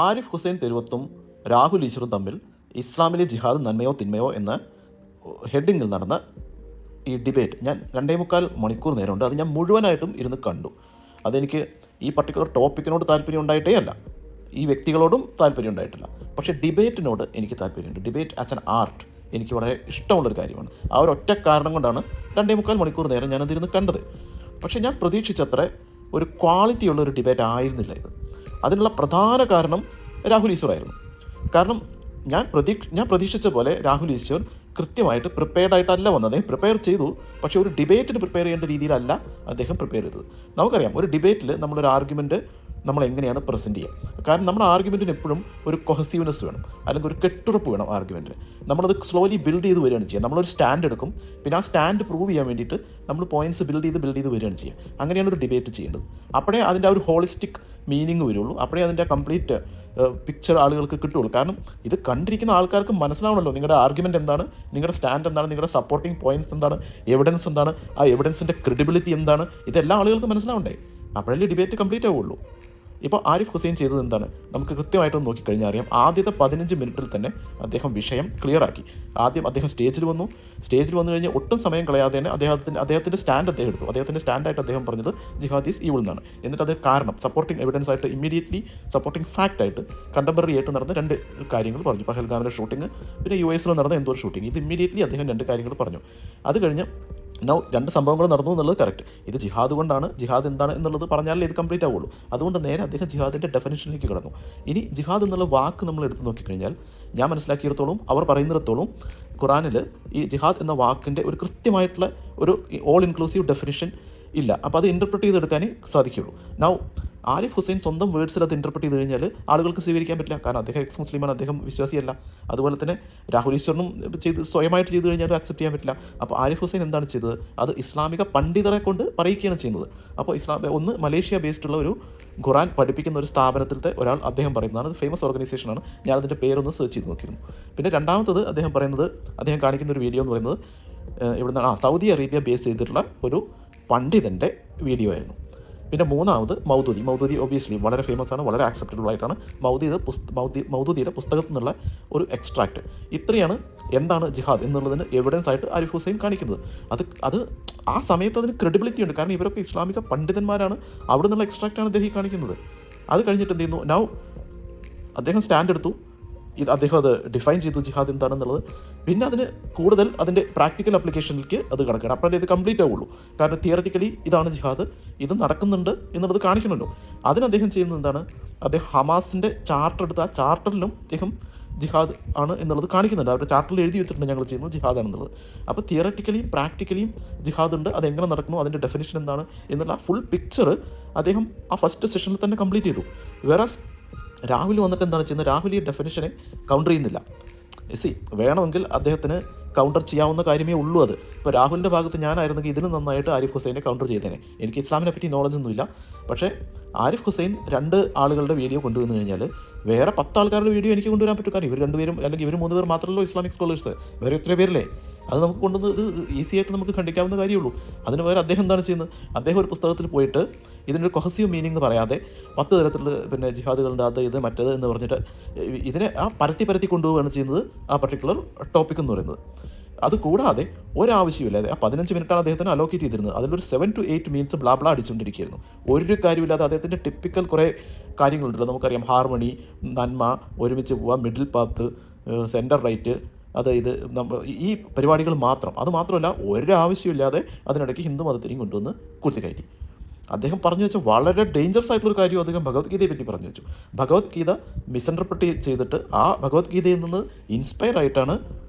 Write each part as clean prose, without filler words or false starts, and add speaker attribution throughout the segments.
Speaker 1: ആരിഫ് ഹുസൈൻ തെരുവത്തും രാഹുൽ ഈശ്വറും തമ്മിൽ ഇസ്ലാമിലെ ജിഹാദ് നന്മയോ തിന്മയോ എന്ന ഹെഡിങ്ങിൽ നടന്ന ഈ ഡിബേറ്റ് ഞാൻ 2.25 മണിക്കൂർ നേരമുണ്ട്. അത് ഞാൻ മുഴുവനായിട്ടും ഇരുന്ന് കണ്ടു. അതെനിക്ക് ഈ പർട്ടിക്കുലർ ടോപ്പിക്കിനോട് താല്പര്യം ഉണ്ടായിട്ടേ അല്ല, ഈ വ്യക്തികളോടും താല്പര്യം ഉണ്ടായിട്ടില്ല. പക്ഷേ ഡിബേറ്റിനോട് എനിക്ക് താല്പര്യമുണ്ട്. ഡിബേറ്റ് ആസ് ആൻ ആർട്ട് എനിക്ക് വളരെ ഇഷ്ടമുള്ളൊരു കാര്യമാണ്. ആ ഒരു ഒറ്റ കാരണം കൊണ്ടാണ് 2.25 മണിക്കൂർ നേരം ഞാനതിരുന്ന് കണ്ടത്. പക്ഷേ ഞാൻ പ്രതീക്ഷിച്ചത്ര ഒരു ക്വാളിറ്റിയുള്ളൊരു ഡിബേറ്റ് ആയിരുന്നില്ല ഇത്. അതിനുള്ള പ്രധാന കാരണം രാഹുൽ ഈശ്വറായിരുന്നു. കാരണം ഞാൻ പ്രതീക്ഷിച്ച പോലെ രാഹുൽ ഈശ്വർ കൃത്യമായിട്ട് പ്രിപ്പയർഡായിട്ടല്ല വന്നത്. അദ്ദേഹം പ്രിപ്പയർ ചെയ്തു, പക്ഷേ ഒരു ഡിബേറ്റിന് പ്രിപ്പയർ ചെയ്യേണ്ട രീതിയിലല്ല അദ്ദേഹം പ്രിപ്പയർ ചെയ്തത്. നമുക്കറിയാം, ഒരു ഡിബേറ്റിൽ നമ്മളൊരു ആർഗ്യുമെൻറ്റ് നമ്മൾ എങ്ങനെയാണ് പ്രസൻറ്റ് ചെയ്യുക. കാരണം നമ്മുടെ ആർഗ്യുമെൻറ്റിന് എപ്പോഴും ഒരു കൊഹസീവ്നെസ് വേണം, അല്ലെങ്കിൽ ഒരു കെട്ടുറപ്പ് വേണം ആർഗ്യുമെൻറ്റിന്. നമ്മളത് സ്ലോലി ബിൽഡ് ചെയ്ത് വരികയാണ് ചെയ്യുക. നമ്മളൊരു സ്റ്റാൻഡ് എടുക്കും, പിന്നെ ആ സ്റ്റാൻഡ് പ്രൂവ് ചെയ്യാൻ വേണ്ടിയിട്ട് നമ്മൾ പോയിൻറ്റ്സ് ബിൽഡ് ചെയ്ത് വരികയാണ് ചെയ്യുക. അങ്ങനെയാണ് ഒരു ഡിബേറ്റ് ചെയ്യേണ്ടത്. അപ്പോഴേ അതിൻ്റെ ആ ഒരു ഹോളിസ്റ്റിക് മീനിങ് വരുള്ളൂ, അപ്പോഴേ അതിൻ്റെ കംപ്ലീറ്റ് പിക്ചർ ആളുകൾക്ക് കിട്ടുള്ളൂ. കാരണം ഇത് കണ്ടിരിക്കുന്ന ആൾക്കാർക്ക് മനസ്സിലാവണമല്ലോ നിങ്ങളുടെ ആർഗ്യുമെൻറ്റ് എന്താണ്, നിങ്ങളുടെ സ്റ്റാൻഡ് എന്താണ്, നിങ്ങളുടെ സപ്പോർട്ടിങ് പോയിൻറ്റ്സ് എന്താണ്, എവിഡൻസ് എന്താണ്, ആ എവിഡൻസിൻ്റെ ക്രെഡിബിലിറ്റി എന്താണ്, ഇതെല്ലാം ആളുകൾക്ക് മനസ്സിലാവണ്ടേ. അപ്പോഴല്ലേ ഡിബേറ്റ് കംപ്ലീറ്റ് ആവുള്ളൂ. ഇപ്പോൾ ആരിഫ് ഹുസൈൻ ചെയ്തത് എന്താണ് നമുക്ക് കൃത്യമായിട്ടൊന്ന് നോക്കിക്കഴിഞ്ഞാൽ അറിയാം. ആദ്യത്തെ 15 മിനിറ്റിൽ തന്നെ അദ്ദേഹം വിഷയം ക്ലിയറാക്കി. ആദ്യം അദ്ദേഹം സ്റ്റേജിൽ വന്നു കഴിഞ്ഞ് ഒട്ടും സമയം കളയാതെ തന്നെ അദ്ദേഹത്തിൻ്റെ സ്റ്റാൻഡ് അദ്ദേഹം എടുത്തു. അദ്ദേഹത്തിൻ്റെ സ്റ്റാൻഡായിട്ട് അദ്ദേഹം പറഞ്ഞത് ജിഹാദ് ഈസ് ഈവിൾ എന്നാണ്. എന്നിട്ട് അത് കാരണം സപ്പോർട്ടിങ് എവിഡൻസ് ആയിട്ട്, ഇമ്മീഡിയറ്റ്ലി സപ്പോർട്ടിങ് ഫാക്റ്റ് ആയിട്ട്, കണ്ടംപററി ആയിട്ട് നടന്ന 2 കാര്യങ്ങൾ പറഞ്ഞു. പഹൽഗാമിലെ ഷൂട്ടിങ്, പിന്നെ US നടന്ന എന്തോ ഒരു ഷൂട്ടിങ്. ഇത് ഇമ്മീഡിയറ്റ്ലി അദ്ദേഹം 2 കാര്യങ്ങൾ പറഞ്ഞു. അത് കഴിഞ്ഞ് 2 സംഭവങ്ങൾ നടന്നു എന്നുള്ളത് കറക്റ്റ്. ഇത് ജിഹാദ് കൊണ്ടാണ്, ജിഹാദ് എന്താണ് എന്നുള്ളത് പറഞ്ഞാലേ ഇത് കംപ്ലീറ്റ് ആവുള്ളൂ. അതുകൊണ്ട് നേരെ അദ്ദേഹം ജിഹാദിൻ്റെ ഡെഫിനിഷനിലേക്ക് കടന്നു. ഇനി ജിഹാദ് എന്നുള്ള വാക്ക് നമ്മൾ എടുത്ത് നോക്കിക്കഴിഞ്ഞാൽ, ഞാൻ മനസ്സിലാക്കിയിടത്തോളം, അവർ പറയുന്നിടത്തോളം ഖുറാനിൽ ഈ ജിഹാദ് എന്ന വാക്കിൻ്റെ ഒരു കൃത്യമായിട്ടുള്ള ഒരു ഓൾ ഇൻക്ലൂസീവ് ഡെഫിനിഷൻ ഇല്ല. അപ്പോൾ അത് ഇൻ്റർപ്രറ്റ് ചെയ്തെടുക്കാനേ സാധിക്കുകയുള്ളൂ. നൗ ആരിഫ് ഹുസൈൻ സ്വന്തം വേർഡ്സിൽ അത് ഇൻ്റർപ്രറ്റ് ചെയ്ത് കഴിഞ്ഞാൽ ആളുകൾക്ക് സ്വീകരിക്കാൻ പറ്റില്ല. കാരണം അദ്ദേഹം എക്സ് മുസ്ലിമാണ്, അദ്ദേഹം വിശ്വാസിയല്ല. അതുപോലെ തന്നെ രാഹുൽ ഈശ്വറിനും സ്വയമായിട്ട് ചെയ്ത് കഴിഞ്ഞാൽ അക്സെപ്റ്റ് ചെയ്യാൻ പറ്റില്ല. അപ്പോൾ ആരിഫ് ഹുസൈൻ എന്താണ് ചെയ്തത്, അത് ഇസ്ലാമിക പണ്ഡിതരെ കൊണ്ട് പറയിക്കുകയാണ് ചെയ്യുന്നത്. അപ്പോൾ ഒന്ന് മലേഷ്യ ബേസ്ഡുള്ള ഒരു ഖുറാൻ പഠിപ്പിക്കുന്ന ഒരു സ്ഥാപനത്തിലത്തെ ഒരാൾ അദ്ദേഹം പറയുന്നതാണ്. അത് ഫേമസ് ഓർഗനൈസേഷനാണ്. ഞാനതിൻ്റെ പേരൊന്ന് സെർച്ച് ചെയ്ത് നോക്കിയിരുന്നു. പിന്നെ രണ്ടാമത്തത് അദ്ദേഹം കാണിക്കുന്ന ഒരു വീഡിയോ എന്ന് പറയുന്നത് ഇവിടുന്ന് സൗദി അറേബ്യ ബേസ് ചെയ്തിട്ടുള്ള ഒരു പണ്ഡിതൻ്റെ വീഡിയോ ആയിരുന്നു. പിന്നെ മൂന്നാമത് മൗദൂദി ഒബിയസ്ലി വളരെ ഫേമസ് ആണ്, വളരെ ആക്സെപ്റ്റബിൾ ആയിട്ടാണ്. മൗദൂദിയുടെ പുസ്തകത്തിൽ നിന്നുള്ള ഒരു എക്സ്ട്രാക്റ്റ്. ഇത്രയാണ് എന്താണ് ജിഹാദ് എന്നുള്ളതിന് എവിഡൻസ് ആയിട്ട് ആരിഫ് ഹുസൈൻ കാണിക്കുന്നത്. അത് ആ സമയത്ത് അതിന് ക്രെഡിബിലിറ്റി ഉണ്ട്. കാരണം ഇവരൊക്കെ ഇസ്ലാമിക പണ്ഡിതന്മാരാണ്. അവിടെ നിന്നുള്ള എക്സ്ട്രാക്റ്റാണ് അദ്ദേഹം കാണിക്കുന്നത്. അത് കഴിഞ്ഞിട്ട് എന്ത് ചെയ്യുന്നു, നൗ അദ്ദേഹം സ്റ്റാൻഡ് എടുത്തു, അദ്ദേഹം അത് ഡിഫൈൻ ചെയ്തു ജിഹാദ് എന്താണെന്നുള്ളത്. പിന്നെ അതിന് കൂടുതൽ അതിൻ്റെ പ്രാക്ടിക്കൽ അപ്ലിക്കേഷനിലേക്ക് അത് കിടക്കണം. അപ്പോഴേ ഇത് കംപ്ലീറ്റ് ആവുള്ളൂ. കാരണം തിയററ്റിക്കലി ഇതാണ് ജിഹാദ്, ഇത് നടക്കുന്നുണ്ട് എന്നുള്ളത് കാണിക്കണമല്ലോ. അതിന് അദ്ദേഹം ചെയ്യുന്നത് എന്താണ്, അദ്ദേഹം ഹമാസിൻ്റെ ചാർട്ടർ എടുത്ത് ആ ചാർട്ടറിലും അദ്ദേഹം ജിഹാദ് ആണ് എന്നുള്ളത് കാണിക്കുന്നുണ്ട്. അവരുടെ ചാർട്ടറിൽ എഴുതി വെച്ചിട്ടുണ്ട് ഞങ്ങൾ ചെയ്യുന്നത് ജിഹാദ് ആണെന്നുള്ളത്. അപ്പോൾ തിയററ്റിക്കലിയും പ്രാക്ടിക്കലിയും ജിഹാദ് ഉണ്ട്, അതെങ്ങനെ നടക്കുന്നു, അതിൻ്റെ ഡെഫിനിഷൻ എന്താണ് എന്നുള്ള ഫുൾ പിക്ചർ അദ്ദേഹം ആ ഫസ്റ്റ് സെഷനിൽ തന്നെ കംപ്ലീറ്റ് ചെയ്തു. വേറാസ് രാഹുൽ വന്നിട്ട് എന്താണ് ചെയ്യുന്നത്, രാഹുൽ ഈ ഡെഫിനിഷനെ കൗണ്ടർ ചെയ്യുന്നില്ല. വേണമെങ്കിൽ അദ്ദേഹത്തിന് കൗണ്ടർ ചെയ്യാവുന്ന കാര്യമേ ഉള്ളൂ. അത് ഇപ്പോൾ രാഹുലിൻ്റെ ഭാഗത്ത് ഞാനായിരുന്നെങ്കിൽ ഇതിന് നന്നായിട്ട് ആരിഫ് ഹുസൈനെ കൗണ്ടർ ചെയ്തേനെ. എനിക്ക് ഇസ്ലാമിനെ പറ്റി നോളജൊന്നുമില്ല. പക്ഷേ ആരിഫ് ഹുസൈൻ 2 ആളുകളുടെ വീഡിയോ കൊണ്ടുവന്നു കഴിഞ്ഞാൽ വേറെ 10 ആൾക്കാരുടെ വീഡിയോ എനിക്ക് കൊണ്ടുവരാൻ പറ്റും. കാരണം ഇവർ 2 പേരും അല്ലെങ്കിൽ ഇവർ 3 പേർ മാത്രമല്ലോ ഇസ്ലാമിക് സ്കോളേഴ്സ്, വേറെ എത്ര പേരില്ലേ. അത് നമുക്ക് കൊണ്ടുവന്ന് ഇത് ഈസി ആയിട്ട് നമുക്ക് ഖണ്ഡിക്കാവുന്ന കാര്യമുള്ളൂ. അതിന് പകരം അദ്ദേഹം എന്താണ് ചെയ്യുന്നത്, അദ്ദേഹം ഒരു പുസ്തകത്തിൽ പോയിട്ട് ഇതിനൊരു കൊഹസീവ് മീനിങ് പറയാതെ 10 തരത്തിലുള്ള പിന്നെ ജിഹാദുകളുണ്ട്, അത് ഇത് മറ്റേത് എന്ന് പറഞ്ഞിട്ട് ഇതിനെ പരത്തി കൊണ്ടുപോവുകയാണ് ചെയ്യുന്നത് ആ പർട്ടിക്കുലർ ടോപ്പിക് എന്ന് പറയുന്നത്. അതുകൂടാതെ ഒരാവശ്യമില്ലാതെ ആ 15 മിനിറ്റാണ് അദ്ദേഹത്തിന് അലോക്കേറ്റ് ചെയ്തിരുന്നത്. അതിലൊരു 7 to 8 മിനിറ്റ്സ് ബ്ലാ അടിച്ചുകൊണ്ടിരിക്കുകയായിരുന്നു. ഒരു കാര്യമില്ലാതെ അദ്ദേഹത്തിൻ്റെ ടിപ്പിക്കൽ കുറേ കാര്യങ്ങളുണ്ടല്ലോ, നമുക്കറിയാം. ഹാർമണി, നന്മ, ഒരുമിച്ച് പോവുക, മിഡിൽ പാത്ത്, സെൻറ്റർ റൈറ്റ്, അത് ഇത് ഈ പരിപാടികൾ മാത്രം. അത് മാത്രമല്ല, ഒരാവശ്യമില്ലാതെ അതിനിടയ്ക്ക് ഹിന്ദു മതത്തിനെയും കൊണ്ടുവന്ന് കുത്തിക്കയറ്റി. അദ്ദേഹം പറഞ്ഞു വെച്ച വളരെ ഡേഞ്ചറസ് ആയിട്ടുള്ളൊരു കാര്യം അദ്ദേഹം ഭഗവത്ഗീതയെ പറ്റി പറഞ്ഞു വെച്ചു. ഭഗവത്ഗീത മിസ്ഇൻ്റർപ്രറ്റ് ചെയ്തിട്ട് ആ ഭഗവത്ഗീതയിൽ നിന്ന് ഇൻസ്പയർ ആയിട്ടാണ്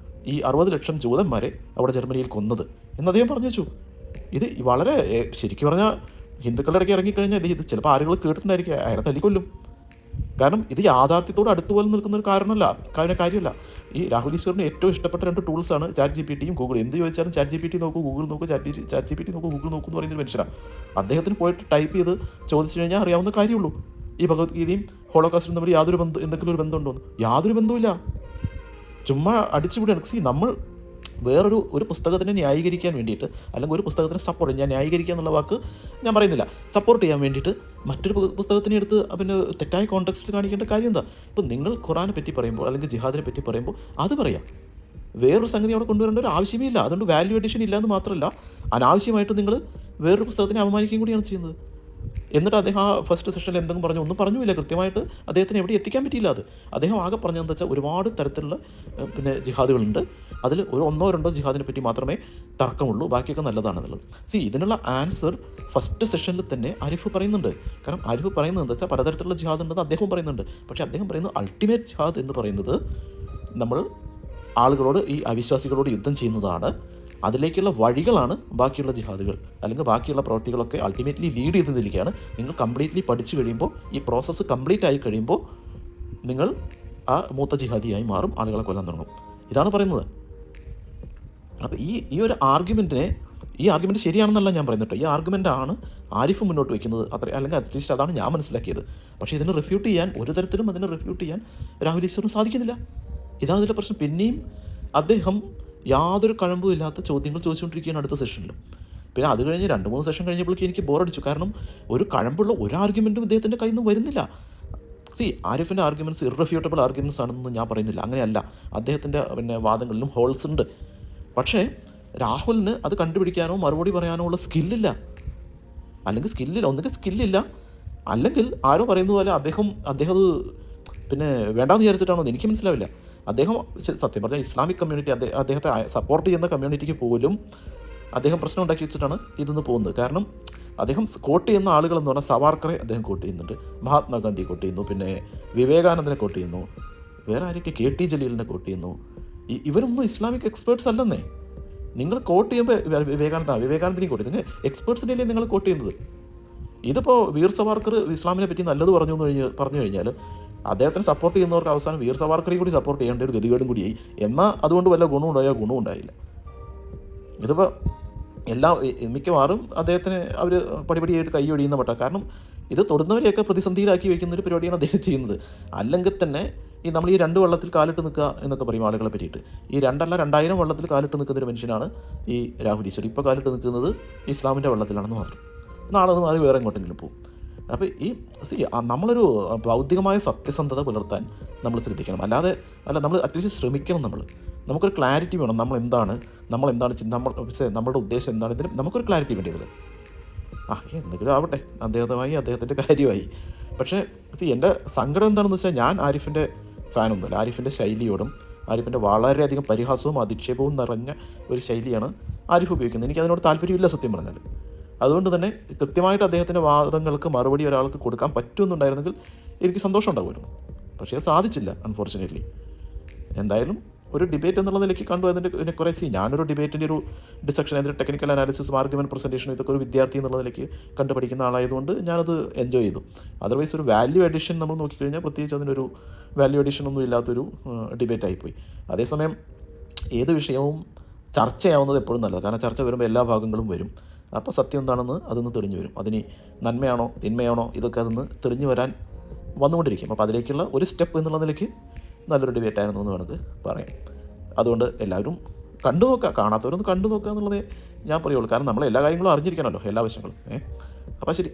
Speaker 1: ഈ 60 ലക്ഷം ജൂതന്മാരെ അവിടെ ജർമ്മനിയിൽ കൊന്നത് എന്ന് അദ്ദേഹം പറഞ്ഞു വെച്ചു. ഇത് വളരെ ശരിക്കും പറഞ്ഞാൽ ഹിന്ദുക്കളുടെ ഇടയ്ക്ക് ഇറങ്ങിക്കഴിഞ്ഞാൽ ഇത് ചിലപ്പോൾ ആളുകൾ കേട്ടിട്ടുണ്ടായിരിക്കും, അയാളെ തല്ലിക്കൊല്ലും. കാരണം ഇത് യാഥാർത്ഥ്യത്തോട് അടുത്തുപോലെ നിൽക്കുന്ന ഒരു കാര്യമല്ല. ഈ രാഹുൽ ഈശ്വറിന് ഏറ്റവും ഇഷ്ടപ്പെട്ട 2 ടൂൾസാണ് ChatGPT യും ഗൂഗിൾ. എന്ത് ചോദിച്ചാലും ChatGPT നോക്കൂ, ഗൂഗിൾ നോക്കൂ, ChatGPT നോക്കൂ, ഗൂഗിൾ നോക്കൂ എന്ന് പറയുന്നൊരു മനുഷ്യരാണ്. അദ്ദേഹത്തിന് പോയിട്ട് ടൈപ്പ് ചെയ്ത് ചോദിച്ചു കഴിഞ്ഞാൽ അറിയാവുന്ന കാര്യമുള്ളൂ. ഈ ഭഗവത്ഗീതയും ഹോളോകാസ്റ്റും തമ്മിൽ എന്തെങ്കിലും ഒരു ബന്ധമുണ്ടോ? യാതൊരു ബന്ധവുമില്ല. ചുമ്മാ അടിച്ചുവിടുകയാണ്. നമ്മൾ ഒരു പുസ്തകത്തിനെ ന്യായീകരിക്കാൻ വേണ്ടിയിട്ട്, അല്ലെങ്കിൽ ഒരു പുസ്തകത്തിനെ സപ്പോർട്ട്, ഞാൻ ന്യായീകരിക്കുക എന്നുള്ള വാക്ക് ഞാൻ പറയുന്നില്ല, സപ്പോർട്ട് ചെയ്യാൻ വേണ്ടിയിട്ട് മറ്റൊരു പുസ്തകത്തിനെ എടുത്ത് പിന്നെ തെറ്റായ കോൺടെക്സ്റ്റിൽ കാണിക്കേണ്ട കാര്യം എന്താ? ഇപ്പം നിങ്ങൾ ഖുറാനെ പറ്റി പറയുമ്പോൾ അല്ലെങ്കിൽ ജിഹാദിനെ പറ്റി പറയുമ്പോൾ അത് പറയാം. വേറൊരു സംഗതി അവിടെ കൊണ്ടുവരേണ്ട ഒരു ആവശ്യമേ ഇല്ല. അതുകൊണ്ട് വാല്യൂ അഡീഷൻ ഇല്ലയെന്ന് മാത്രമല്ല, അനാവശ്യമായിട്ട് നിങ്ങൾ വേറൊരു പുസ്തകത്തിനെ അപമാനിക്കുകയും കൂടിയാണ് ചെയ്യുന്നത്. എന്നിട്ട് അദ്ദേഹം ആ ഫസ്റ്റ് സെഷനിൽ എന്തെങ്കിലും പറഞ്ഞു, ഒന്നും പറഞ്ഞില്ല, കൃത്യമായിട്ട് അദ്ദേഹത്തിന് എവിടെ എത്തിക്കാൻ പറ്റിയില്ല. അദ്ദേഹം ആകെ പറഞ്ഞതെന്ന് വെച്ചാൽ ഒരുപാട് തരത്തിലുള്ള പിന്നെ ജിഹാദുകളുണ്ട്, അതിൽ ഒരു 1-2 ജിഹാദിനെ പറ്റി മാത്രമേ തർക്കമുള്ളൂ, ബാക്കിയൊക്കെ നല്ലതാണെന്നുള്ളത്. ഇതിനുള്ള ആൻസർ ഫസ്റ്റ് സെഷനിൽ തന്നെ ആരിഫ് പറയുന്നുണ്ട്. കാരണം ആരിഫ് പറയുന്നത് എന്താ വെച്ചാൽ പലതരത്തിലുള്ള ജിഹാദ് ഉണ്ടെന്ന് അദ്ദേഹം പറയുന്നുണ്ട്. പക്ഷേ അദ്ദേഹം പറയുന്നത് അൾട്ടിമേറ്റ് ജിഹാദ് എന്ന് പറയുന്നത് നമ്മൾ ആളുകളോട്, ഈ അവിശ്വാസികളോട് യുദ്ധം ചെയ്യുന്നതാണ്. അതിലേക്കുള്ള വഴികളാണ് ബാക്കിയുള്ള ജിഹാദുകൾ, അല്ലെങ്കിൽ ബാക്കിയുള്ള പ്രവൃത്തികളൊക്കെ അൾട്ടിമേറ്റ്ലി ലീഡ് ചെയ്തതിലേക്കാണ്. നിങ്ങൾ കംപ്ലീറ്റ്ലി പഠിച്ചു കഴിയുമ്പോൾ, ഈ പ്രോസസ്സ് കംപ്ലീറ്റ് ആയി കഴിയുമ്പോൾ നിങ്ങൾ ആ മൂത്ത ജിഹാദിയായി മാറും, ആളുകളെ കൊല്ലാൻ തുടങ്ങും. ഇതാണ് പറയുന്നത്. അപ്പോൾ ഈ ഒരു ആർഗ്യുമെൻറ്റ് ശരിയാണെന്നല്ല ഞാൻ പറയുന്നത് കേട്ടോ. ഈ ആർഗ്യുമെൻ്റാണ് ആരിഫ് മുന്നോട്ട് വയ്ക്കുന്നത്, അല്ലെങ്കിൽ അറ്റ്ലീസ്റ്റ് അതാണ് ഞാൻ മനസ്സിലാക്കിയത്. പക്ഷേ ഇതിനെ റിഫ്യൂട്ട് ചെയ്യാൻ, ഒരു തരത്തിലും അതിനെ റിഫ്യൂട്ട് ചെയ്യാൻ രാഹുൽ ഈശ്വറിന് സാധിക്കുന്നില്ല. ഇതാണ് ഇതിൻ്റെ പ്രശ്നം. പിന്നെയും അദ്ദേഹം യാതൊരു കഴമ്പും ഇല്ലാത്ത ചോദ്യങ്ങൾ ചോദിച്ചുകൊണ്ടിരിക്കുകയാണ് അടുത്ത സെഷനിലും. പിന്നെ അത് കഴിഞ്ഞ് 2-3 സെഷൻ കഴിഞ്ഞപ്പോഴേക്കും എനിക്ക് ബോറടിച്ചു. കാരണം ഒരു കഴമ്പുള്ള ഒരു ആർഗ്യുമെൻറ്റും ഇദ്ദേഹത്തിൻ്റെ കയ്യിൽ നിന്ന് വരുന്നില്ല. ആരിഫിൻ്റെ ആർഗ്യുമെൻറ്റ്സ് ഇറഫ്യൂട്ടബിൾ ആർഗ്യുമെൻറ്റ്സ് ആണെന്ന് ഞാൻ പറയുന്നില്ല, അങ്ങനെയല്ല. അദ്ദേഹത്തിൻ്റെ പിന്നെ വാദങ്ങളിലും ഹോൾസ് ഉണ്ട്. പക്ഷേ രാഹുലിന് അത് കണ്ടുപിടിക്കാനോ മറുപടി പറയാനോ ഉള്ള സ്കില്ലില്ല. ഒന്നുകിൽ സ്കില്ലില്ല, അല്ലെങ്കിൽ ആരോ പറയുന്ന പോലെ അദ്ദേഹം അത് പിന്നെ വേണ്ടാന്ന് വിചാരിച്ചിട്ടാണോ എന്ന് എനിക്ക് മനസ്സിലാവില്ല. അദ്ദേഹം സത്യം പറഞ്ഞാൽ ഇസ്ലാമിക് കമ്മ്യൂണിറ്റി, അദ്ദേഹത്തെ സപ്പോർട്ട് ചെയ്യുന്ന കമ്മ്യൂണിറ്റിക്ക് പോലും അദ്ദേഹം പ്രശ്നം ഉണ്ടാക്കി വെച്ചിട്ടാണ് ഇതൊന്ന് പോകുന്നത്. കാരണം അദ്ദേഹം കോട്ട് ചെയ്യുന്ന ആളുകളെന്ന് പറഞ്ഞാൽ സവാർക്കറെ അദ്ദേഹം കോട്ട് ചെയ്യുന്നുണ്ട്, മഹാത്മാഗാന്ധി കോട്ട് ചെയ്യുന്നു, പിന്നെ വിവേകാനന്ദനെ കോട്ട് ചെയ്യുന്നു, വേറെ ആരൊക്കെ KT ജലീലിനെ കോട്ട് ചെയ്യുന്നു. ഇവരൊന്നും ഇസ്ലാമിക് എക്സ്പേർട്സ് അല്ലെന്നേ. നിങ്ങൾ കോട്ട് ചെയ്യുമ്പോൾ വിവേകാനന്ദനെയും കോട്ട് ചെയ്യുന്നത്, എക്സ്പേർട്സിനെയല്ലേ നിങ്ങൾ കോട്ട് ചെയ്യുന്നത്. ഇതിപ്പോൾ വീർ സവാർക്കർ ഇസ്ലാമിനെ പറ്റി നല്ലത് പറഞ്ഞു കഴിഞ്ഞാൽ അദ്ദേഹത്തിന് സപ്പോർട്ട് ചെയ്യുന്നവർക്ക് അവസാനം വീർ സവാർക്കറെയും കൂടി സപ്പോർട്ട് ചെയ്യേണ്ട ഒരു ഗതികേടും കൂടിയായി. എന്നാൽ അതുകൊണ്ട് വല്ല ഗുണം ഉണ്ടായില്ല. ഇതിപ്പോൾ മിക്കവാറും അദ്ദേഹത്തിന് അവർ പടിപടിയായിട്ട് കൈയൊഴിയുന്ന പട്ടാ. കാരണം ഇത് തൊടുന്നവരെയൊക്കെ പ്രതിസന്ധിയിലാക്കി വയ്ക്കുന്ന ഒരു പരിപാടിയാണ് അദ്ദേഹം ചെയ്യുന്നത്. അല്ലെങ്കിൽ തന്നെ നമ്മൾ ഈ 2 വെള്ളത്തിൽ കാലിട്ട് നിൽക്കുക എന്നൊക്കെ പറയും ആളുകളെ പറ്റിയിട്ട്. ഈ 2000 വെള്ളത്തിൽ കാലിട്ട് നിൽക്കുന്ന ഒരു മനുഷ്യനാണ് ഈ രാഹുൽ ഈശ്വർ. ഇപ്പോൾ കാലിട്ട് നിൽക്കുന്നത് ഇസ്ലാമിൻ്റെ വെള്ളത്തിലാണെന്ന് മാത്രം. നാളെ അത് മാറി വേറെ എങ്ങോട്ടെങ്കിലും പോകും. അപ്പോൾ നമ്മളൊരു ഭൗതികമായ സത്യസന്ധത പുലർത്താൻ നമ്മൾ ശ്രദ്ധിക്കണം. നമ്മൾ അറ്റ്ലീസ്റ്റ് ശ്രമിക്കണം. നമുക്കൊരു ക്ലാരിറ്റി വേണം. നമ്മളുടെ ഉദ്ദേശം എന്താണ്, ഇതിന് നമുക്കൊരു ക്ലാരിറ്റി വേണ്ടിയത്. എന്തെങ്കിലും ആവട്ടെ, അദ്ദേഹത്തിൻ്റെ കാര്യമായി. പക്ഷേ എൻ്റെ സങ്കടം എന്താണെന്ന് വെച്ചാൽ, ഞാൻ ആരിഫിൻ്റെ ഫാനൊന്നുമല്ല. ആരിഫിൻ്റെ ശൈലിയോടും, ആരിഫിൻ്റെ വളരെയധികം പരിഹാസവും അധിക്ഷേപവും നിറഞ്ഞ ഒരു ശൈലിയാണ് ആരിഫ് ഉപയോഗിക്കുന്നത്. എനിക്കതിനോട് താല്പര്യമില്ല സത്യം പറഞ്ഞാൽ. അതുകൊണ്ട് തന്നെ കൃത്യമായിട്ട് അദ്ദേഹത്തിൻ്റെ വാദങ്ങൾക്ക് മറുപടി ഒരാൾക്ക് കൊടുക്കാൻ പറ്റുമെന്നുണ്ടായിരുന്നെങ്കിൽ എനിക്ക് സന്തോഷം ഉണ്ടാകുമായിരുന്നു. പക്ഷേ അത് സാധിച്ചില്ല, അൺഫോർച്ചുനേറ്റ്ലി. എന്തായാലും ഒരു ഡിബേറ്റ് എന്നുള്ള നിലയ്ക്ക് കണ്ടു. അതിൻ്റെ കുറേ ഞാനൊരു ഡിബേറ്റിൻ്റെ ഒരു ഡിസ്കഷൻ, അതിൻ്റെ ടെക്നിക്കൽ അനാലിസിസും ആർഗ്യുമെൻറ്റ് പ്രസൻറ്റേഷനും ഇതൊക്കെ ഒരു വിദ്യാർത്ഥി എന്നുള്ള നിലയ്ക്ക് കണ്ടു പഠിക്കുന്ന ആളായതുകൊണ്ട് ഞാനത് എൻജോയ് ചെയ്തു. അതർവൈസ് ഒരു വാല്യൂ അഡീഷൻ നമ്മൾ നോക്കിക്കഴിഞ്ഞാൽ പ്രത്യേകിച്ച് അതിനൊരു വാല്യൂ അഡീഷൻ ഒന്നും ഇല്ലാത്തൊരു ഡിബേറ്റായിപ്പോയി. അതേസമയം ഏത് വിഷയവും ചർച്ചയാവുന്നത് എപ്പോഴും നല്ലത്. കാരണം ചർച്ച വരുമ്പോൾ എല്ലാ ഭാഗങ്ങളും വരും. അപ്പോൾ സത്യം എന്താണെന്ന് അതൊന്ന് തെളിഞ്ഞു വരും. അതിന് നന്മയാണോ തിന്മയാണോ ഇതൊക്കെ അതൊന്ന് തെളിഞ്ഞു വന്നുകൊണ്ടിരിക്കും. അപ്പോൾ അതിലേക്കുള്ള ഒരു സ്റ്റെപ്പ് എന്നുള്ള നിലയ്ക്ക് നല്ലൊരു ഡിബേറ്റായിരുന്നു എന്ന് വേണമെങ്കിൽ പറയാം. അതുകൊണ്ട് എല്ലാവരും കണ്ടു നോക്കുക, കാണാത്തവരൊന്ന് കണ്ടു നോക്കുക എന്നുള്ളതേ ഞാൻ പറയുള്ളൂ. കാരണം നമ്മൾ എല്ലാ കാര്യങ്ങളും അറിഞ്ഞിരിക്കണമല്ലോ, എല്ലാ വശങ്ങളും. അപ്പോൾ ശരി.